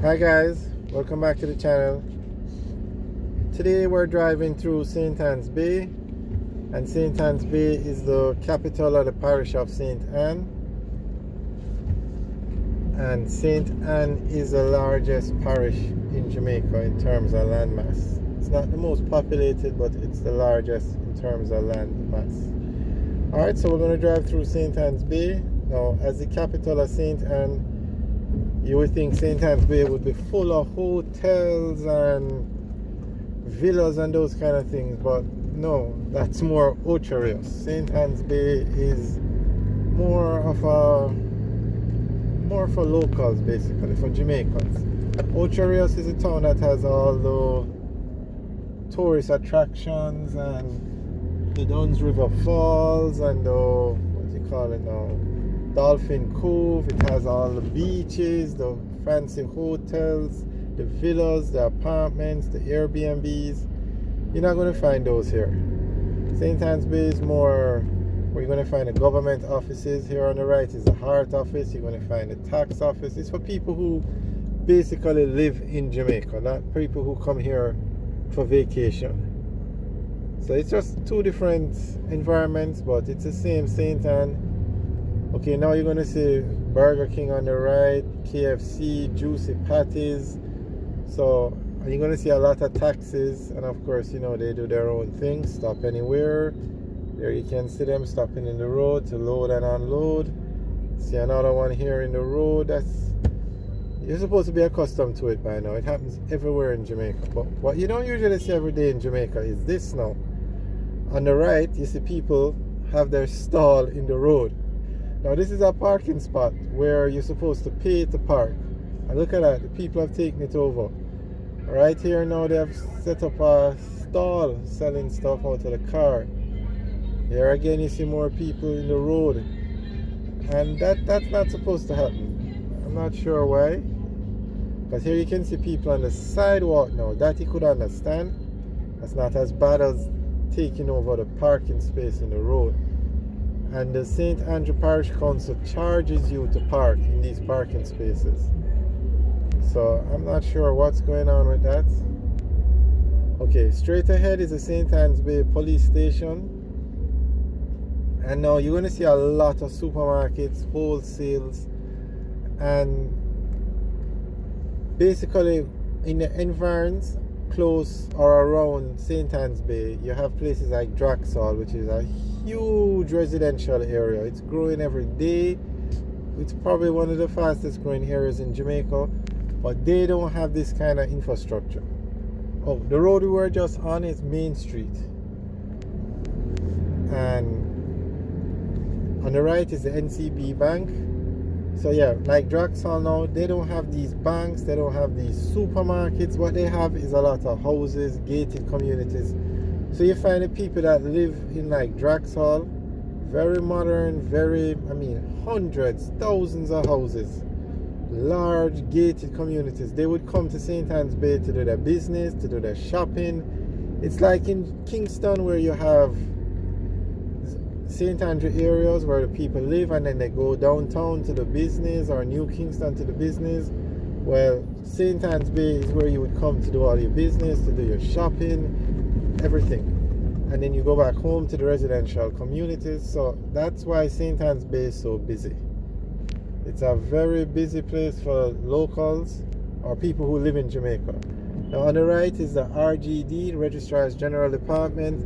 Hi guys, welcome back to the channel. Today we're driving through St. Anne's Bay, and St. Anne's Bay is the capital of the parish of St. Anne, and St. Anne is the largest parish in Jamaica in terms of landmass. It's not the most populated, but it's the largest in terms of landmass. Alright, so we're going to drive through St. Anne's Bay. Now, as the capital of St. Anne, you would think St. Anne's Bay would be full of hotels and villas and those kind of things, but no, that's more Ocherios. St. Anne's Bay is more for locals, basically, for Jamaicans. Ocherios is a town that has all the tourist attractions and the Duns River Falls and the, what do you call it now, Dolphin Cove. It has all the beaches, the fancy hotels, the villas, the apartments, the Airbnbs. You're not going to find those here. St. Anne's Bay is more where you're going to find the government offices. Here on the right is the Heart Office. You're going to find the tax office. It's for people who basically live in Jamaica, not people who come here for vacation. So it's just two different environments, but it's the same St. Anne. Okay, now you're going to see Burger King on the right, KFC, Juicy Patties. So you're going to see a lot of taxis, and of course, you know, they do their own thing. Stop anywhere. There you can see them stopping in the road to load and unload. See another one here in the road. You're supposed to be accustomed to it by now. It happens everywhere in Jamaica. But what you don't usually see every day in Jamaica is this now. On the right, you see people have their stall in the road. Now this is a parking spot where you're supposed to pay to park. And look at that, the people have taken it over. Right here now they have set up a stall selling stuff out of the car. Here again you see more people in the road. And that's not supposed to happen. I'm not sure why. Because here you can see people on the sidewalk now. That you could understand. That's not as bad as taking over the parking space in the road. And the St. Andrew Parish Council charges you to park in these parking spaces. So I'm not sure what's going on with that. Okay, straight ahead is the St. Anne's Bay police station. And now you're going to see a lot of supermarkets, wholesales, and basically in the environs close or around St. Anne's Bay, you have places like Draxall, which is a huge residential area. It's growing every day. It's probably one of the fastest growing areas in Jamaica, but they don't have this kind of infrastructure. Oh, the road we were just on is Main Street, and on the right is the NCB Bank. So yeah, like Draxall now, they don't have these banks, they don't have these supermarkets. What they have is a lot of houses, gated communities. So you find the people that live in like Draxall, very modern, hundreds, thousands of houses, large gated communities. They would come to St. Anne's Bay to do their business, to do their shopping. It's like in Kingston where you have St. Andrew areas where the people live, and then they go downtown to the business, or New Kingston to the business. Well, St. Anne's Bay is where you would come to do all your business, to do your shopping, everything. And then you go back home to the residential communities. So that's why St. Anne's Bay is so busy. It's a very busy place for locals or people who live in Jamaica. Now on the right is the RGD, Registrar's General Department.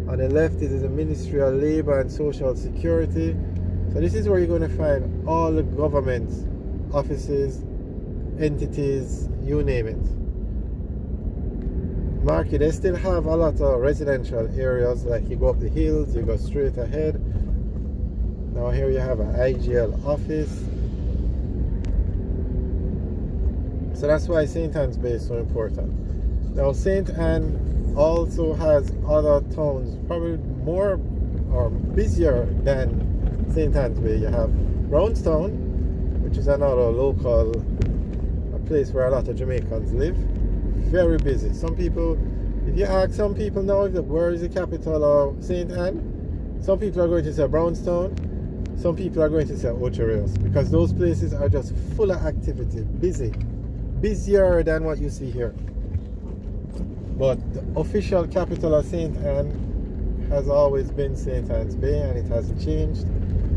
On the left is the Ministry of Labour and Social Security. So this is where you're going to find all the government offices, entities, you name it. Market, they still have a lot of residential areas, like you go up the hills, you go straight ahead. Now here you have an IGL office. So that's why St. Anne's Bay is so important. Now St. Anne also has other towns, probably more or busier than St. Anne's Bay. You have Brownstown, which is another local, a place where a lot of Jamaicans live. Very busy. Some people, if you ask some people now where is the capital of St. Anne, some people are going to say Brownstown, some people are going to say Ocherios, because those places are just full of activity, busy. busier than what you see here. But the official capital of St. Anne has always been St. Anne's Bay, and it hasn't changed,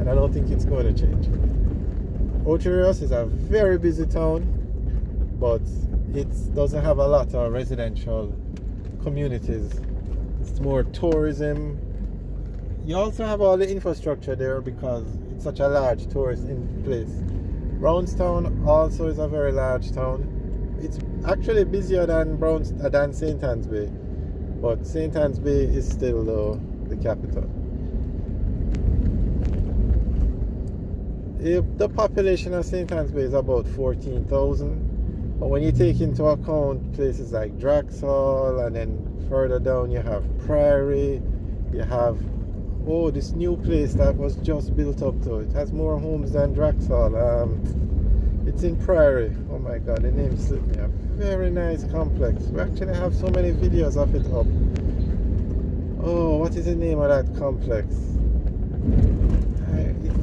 and I don't think it's going to change. Ocho Rios is a very busy town, but it doesn't have a lot of residential communities. It's more tourism. You also have all the infrastructure there because it's such a large tourist place. Brownstown also is a very large town. It's actually busier than St. Anne's Bay, but St. Anne's Bay is still the capital. The population of St. Anne's Bay is about 14,000, but when you take into account places like Draxall, and then further down you have Prairie, you have this new place that was just built up to it. Has more homes than Draxall. It's in Prairie. Oh my god, the name slipped me. A very nice complex. We actually have so many videos of it up. Oh, what is the name of that complex?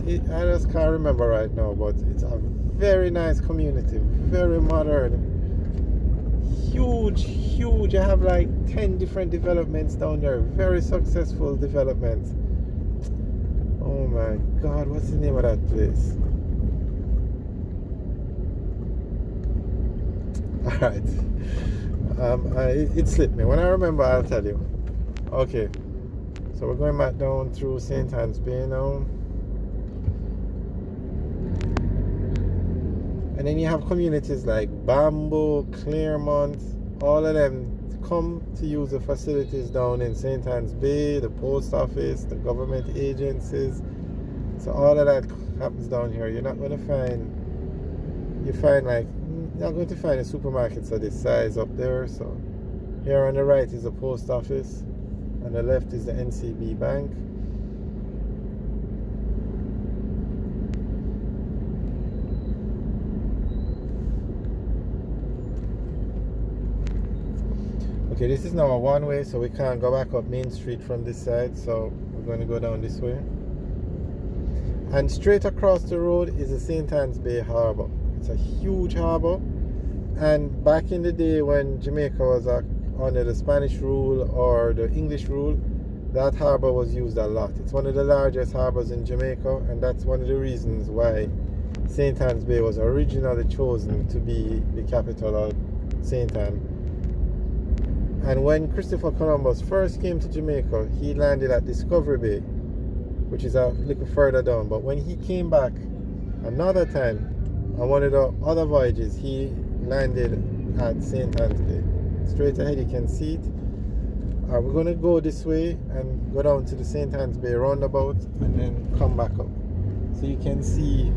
I just can't remember right now, but it's a very nice community, very modern, huge. I have like 10 different developments down there, very successful developments. Oh my god, what's the name of that place? Alright, it slipped me. When I remember, I'll tell you. Okay, so we're going back down through St. Anne's Bay now. And then you have communities like Bamboo, Claremont, all of them come to use the facilities down in St. Anne's Bay, the post office, the government agencies. So all of that happens down here. You're not going to find, you're not going to find a supermarket of this size up there. So here on the right is the post office, on the left is the NCB Bank. Okay, this is now a one-way, so we can't go back up Main Street from this side, so we're going to go down this way. And straight across the road is the St. Anne's Bay Harbour. It's a huge harbour, and back in the day when Jamaica was under the Spanish rule or the English rule, that harbour was used a lot. It's one of the largest harbours in Jamaica, and that's one of the reasons why St. Anne's Bay was originally chosen to be the capital of St. Anne. And when Christopher Columbus first came to Jamaica, he landed at Discovery Bay, which is a little further down. But when he came back another time on one of the other voyages, he landed at St. Anne's Bay. Straight ahead, you can see it. We're going to go this way and go down to the St. Anne's Bay roundabout and then come back up. So you can see,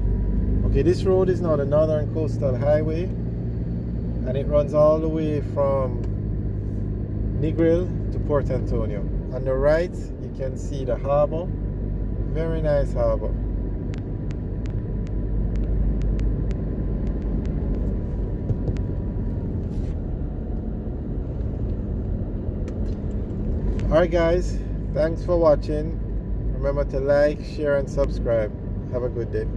okay, this road is now the Northern Coastal Highway, and it runs all the way from Negril to Port Antonio. On the right, you can see the harbour. Very nice harbour. Alright guys, thanks for watching. Remember to like, share and subscribe. Have a good day.